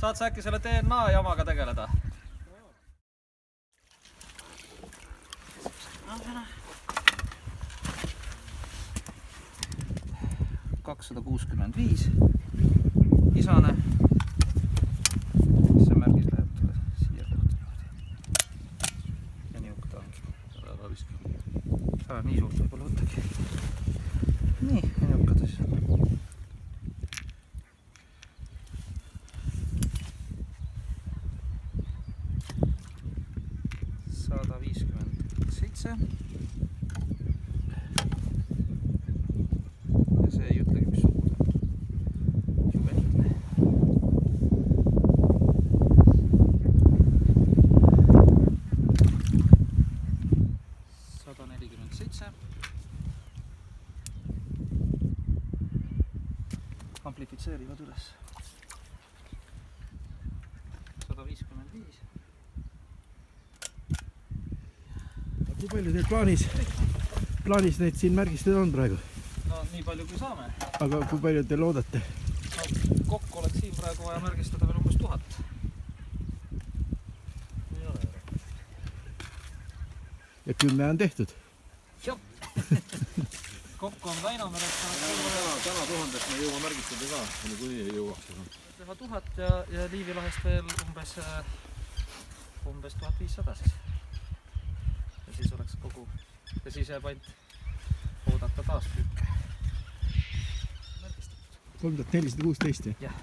Tahad sa äkki selle DNA jamaga tegeleda? $265 isane. See märgis läheb tule siia kohta ja niuke ta ongi. Nii suurt võib-olla võttagi. Nii, ja niuke ta siis on. $157 ja see ei ütlegi, mis sugu ta on. Juveline. $147 amplifitseerivad üles. 155. Kui palju teil plaanis neid siin märgistada on praegu? No nii palju kui saame. Aga kui palju te loodate? No, kokku oleks siin praegu vaja märgistada veel umbes 1000. Ja 10 on tehtud? Jah. Kokku on Väinamere. Täna 1000 me jõua märgistada ka, kuni ei jõuaks. Teha 1000 ja Liivilahest veel umbes 1500 siis. Ja siis oleks kogu, ja siis jääb ainult oodata taas püüke. 3416? Jah.